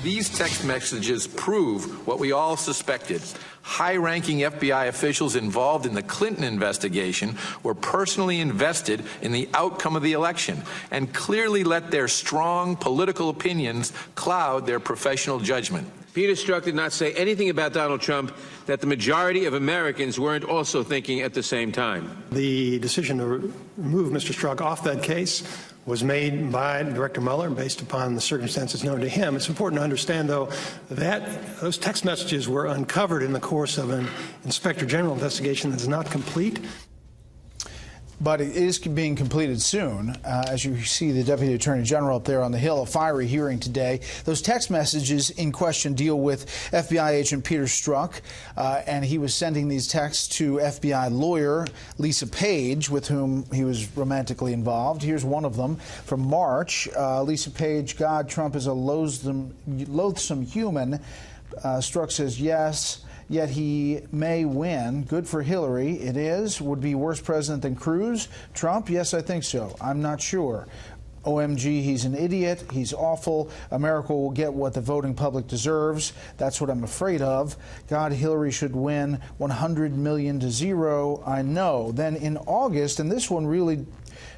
These text messages prove what we all suspected. High-ranking FBI officials involved in the Clinton investigation were personally invested in the outcome of the election and clearly let their strong political opinions cloud their professional judgment. Peter Strzok did not say anything about Donald Trump that the majority of Americans weren't also thinking at the same time. The decision to remove Mr. Strzok off that case was made by Director Mueller based upon the circumstances known to him. It's important to understand, though, that those text messages were uncovered in the course of an Inspector General investigation that's not complete. But it is being completed soon. As you see the Deputy Attorney General up there on the Hill, a fiery hearing today. Those text messages in question deal with FBI agent Peter Strzok, and he was sending these texts to FBI lawyer Lisa Page, with whom he was romantically involved. Here's one of them from March. Lisa Page, God, Trump is a loathsome human. Strzok says yes. Yet he may win. Good for Hillary. It is. Would be worse president than Cruz. Trump? Yes, I think so. I'm not sure. OMG, he's an idiot. He's awful. America will get what the voting public deserves. That's what I'm afraid of. God, Hillary should win 100 million to 0. I know. Then in August, and this one really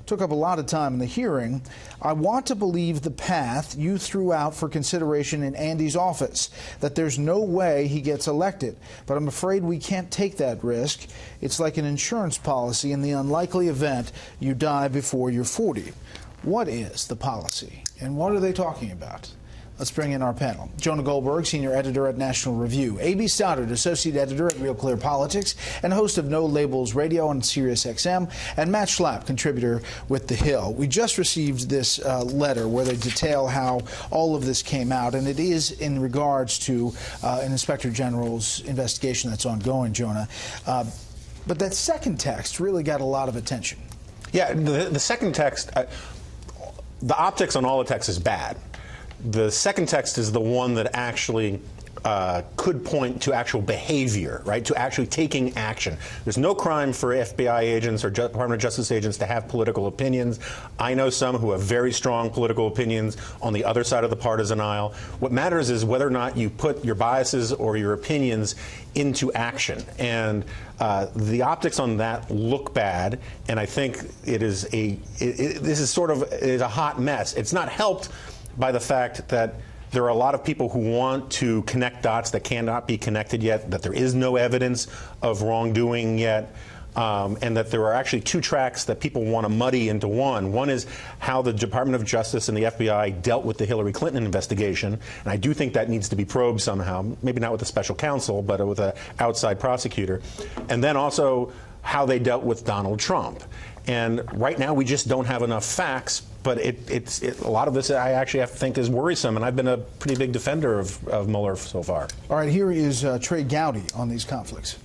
took up a lot of time in the hearing, I want to believe the path you threw out for consideration in Andy's office, that there's no way he gets elected. But I'm afraid we can't take that risk. It's like an insurance policy in the unlikely event you die before you're 40. What is the policy, and what are they talking about? Let's bring in our panel. Jonah Goldberg, senior editor at National Review. A.B. Stoddard, associate editor at Real Clear Politics and host of No Labels Radio on Sirius XM. And Matt Schlapp, contributor with The Hill. We just received this letter where they detail how all of this came out. And it is in regards to an Inspector General's investigation that's ongoing, Jonah. But that second text really got a lot of attention. Yeah, the second text, the optics on all the text is bad. The second text is the one that actually could point to actual behavior, right, to actually taking action. There's no crime for FBI agents or Department of Justice agents to have political opinions. I know some who have very strong political opinions on the other side of the partisan aisle. What matters is whether or not you put your biases or your opinions into action. And the optics on that look bad, and I think it is this is sort of a hot mess. It's not helped by the fact that there are a lot of people who want to connect dots that cannot be connected yet, that there is no evidence of wrongdoing yet, and that there are actually two tracks that people want to muddy into one. One is how the Department of Justice and the FBI dealt with the Hillary Clinton investigation, and I do think that needs to be probed somehow, maybe not with a special counsel, but with an outside prosecutor. And then also how they dealt with Donald Trump. And right now we just don't have enough facts, but a lot of this I actually have to think is worrisome, and I've been a pretty big defender of Mueller so far. All right, here is Trey Gowdy on these conflicts.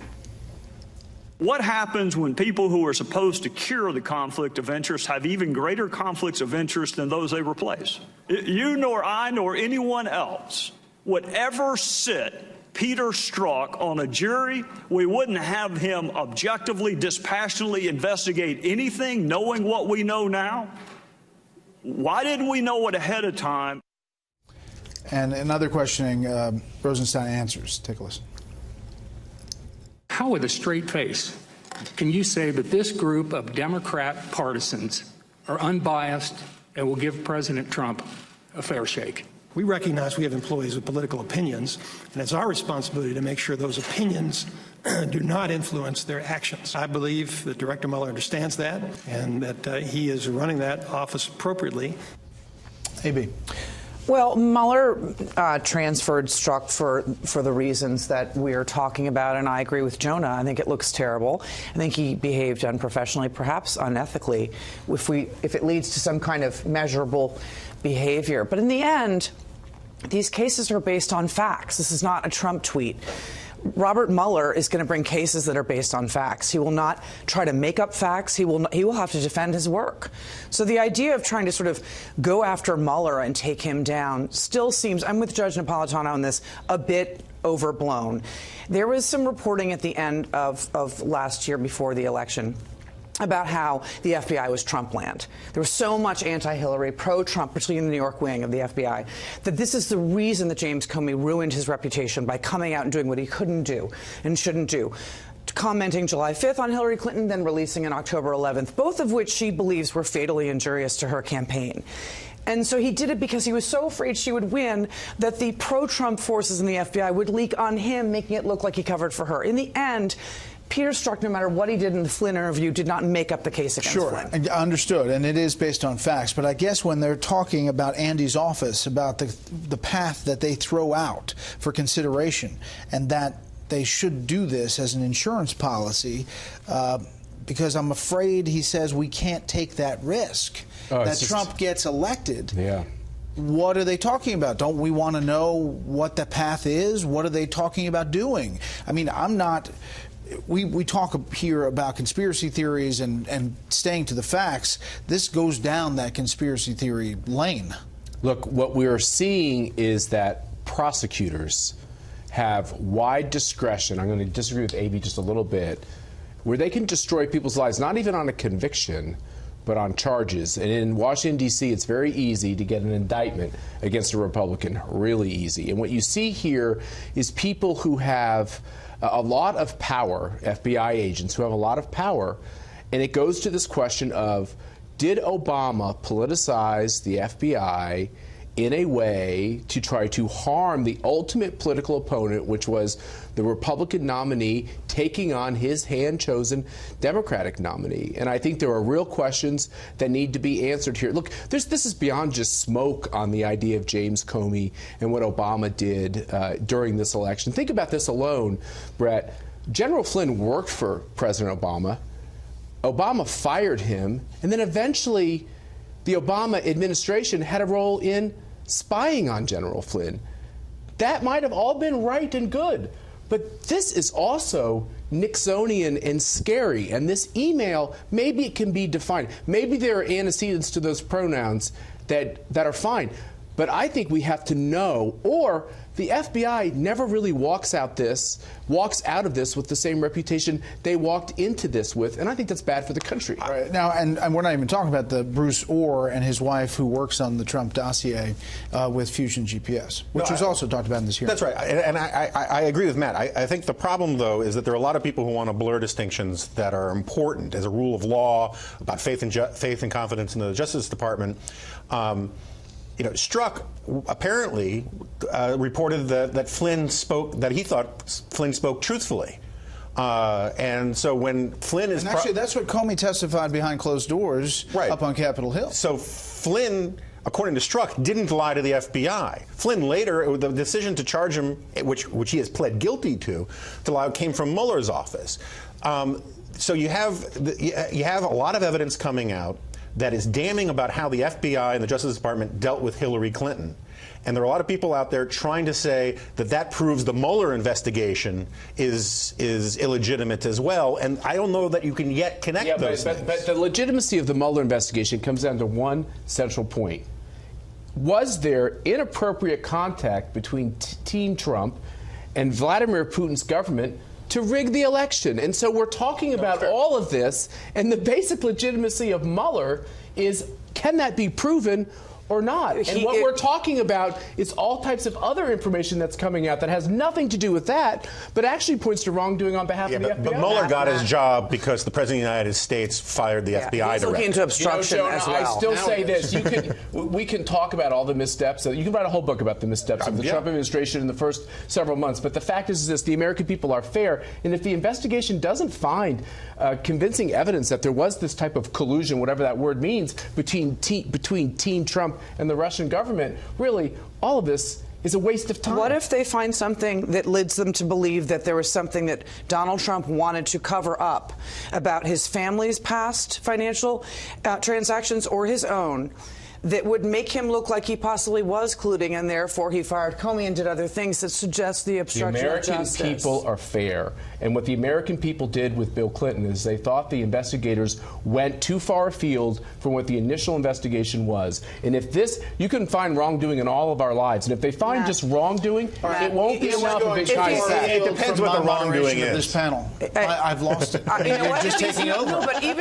What happens when people who are supposed to cure the conflict of interest have even greater conflicts of interest than those they replace? You nor I nor anyone else would ever sit Peter Strzok on a jury. We wouldn't have him objectively, dispassionately investigate anything, knowing what we know now. Why didn't we know it ahead of time? And another questioning, Rosenstein answers. Take a listen. How, with a straight face, can you say that this group of Democrat partisans are unbiased and will give President Trump a fair shake? We recognize we have employees with political opinions, and it's our responsibility to make sure those opinions do not influence their actions. I believe that Director Mueller understands that, and that he is running that office appropriately. A.B. Well, Mueller transferred Strzok for the reasons that we're talking about, and I agree with Jonah. I think it looks terrible. I think he behaved unprofessionally, perhaps unethically, if it leads to some kind of measurable behavior. But in the end, these cases are based on facts. This is not a Trump tweet. Robert Mueller is going to bring cases that are based on facts. He will not try to make up facts. He will have to defend his work. So the idea of trying to sort of go after Mueller and take him down still seems, I'm with Judge Napolitano on this, a bit overblown. There was some reporting at the end of last year before the election about how the FBI was Trump land. There was so much anti-Hillary, pro-Trump, particularly in the New York wing of the FBI, that this is the reason that James Comey ruined his reputation by coming out and doing what he couldn't do and shouldn't do. Commenting July 5th on Hillary Clinton, then releasing on October 11th, both of which she believes were fatally injurious to her campaign. And so he did it because he was so afraid she would win that the pro-Trump forces in the FBI would leak on him, making it look like he covered for her. In the end, Peter Strzok, no matter what he did in the Flynn interview, did not make up the case against Flynn. Sure, understood, and it is based on facts. But I guess when they're talking about Andy's office, about the path that they throw out for consideration, and that they should do this as an insurance policy, because I'm afraid, he says, we can't take that risk, that Trump gets elected. Yeah. What are they talking about? Don't we want to know what the path is? What are they talking about doing? I mean, I'm not... We talk here about conspiracy theories and staying to the facts. This goes down that conspiracy theory lane. Look, what we're seeing is that prosecutors have wide discretion. I'm going to disagree with AB just a little bit, where they can destroy people's lives, not even on a conviction, but on charges. And in Washington, D.C., it's very easy to get an indictment against a Republican, really easy. And what you see here is people who have a lot of power, FBI agents who have a lot of power, and it goes to this question of, did Obama politicize the FBI in a way to try to harm the ultimate political opponent, which was the Republican nominee taking on his hand-chosen Democratic nominee? And I think there are real questions that need to be answered here. Look, this is beyond just smoke on the idea of James Comey and what Obama did during this election. Think about this alone, Brett. General Flynn worked for President Obama. Obama fired him, and then eventually the Obama administration had a role in spying on General Flynn. That might have all been right and good, but this is also Nixonian and scary. And this email, maybe it can be defined. Maybe there are antecedents to those pronouns that are fine. But I think we have to know, or the FBI never really walks out of this with the same reputation they walked into this with, and I think that's bad for the country. Right. Now, and we're not even talking about the Bruce Orr and his wife who works on the Trump dossier with Fusion GPS, which was also talked about in this hearing. That's right, and I agree with Matt. I think the problem, though, is that there are a lot of people who want to blur distinctions that are important as a rule of law about faith and confidence in the Justice Department. You know, Strzok apparently reported that Flynn spoke, that he thought Flynn spoke truthfully. And so when Flynn is... And actually, that's what Comey testified behind closed doors up on Capitol Hill. So Flynn, according to Strzok, didn't lie to the FBI. Flynn later, the decision to charge him, which he has pled guilty to lie, came from Muller's office. So you have a lot of evidence coming out that is damning about how the FBI and the Justice Department dealt with Hillary Clinton. And there are a lot of people out there trying to say that proves the Mueller investigation is illegitimate as well. And I don't know that you can yet connect those things. But the legitimacy of the Mueller investigation comes down to one central point. Was there inappropriate contact between Team Trump and Vladimir Putin's government to rig the election? And so we're talking about all of this, and the basic legitimacy of Mueller is, can that be proven or not? And what we're talking about is all types of other information that's coming out that has nothing to do with that, but actually points to wrongdoing on behalf of the FBI. But Mueller got his job because the President of the United States fired the FBI director. He's looking into obstruction as well. I still say this. We can talk about all the missteps. You can write a whole book about the missteps of the Trump administration in the first several months. But the fact is this: the American people are fair. And if the investigation doesn't find convincing evidence that there was this type of collusion, whatever that word means, between Team Trump and the Russian government, really, all of this is a waste of time. What if they find something that leads them to believe that there was something that Donald Trump wanted to cover up about his family's past financial transactions or his own, that would make him look like he possibly was colluding, and therefore he fired Comey and did other things that suggest the obstruction of justice? The American people are fair. And what the American people did with Bill Clinton is they thought the investigators went too far afield from what the initial investigation was. And if you can find wrongdoing in all of our lives, and if they find just wrongdoing, it won't be enough of it. It depends what the wrongdoing is. This panel, I've lost it. You know what? Just taking over. No, but even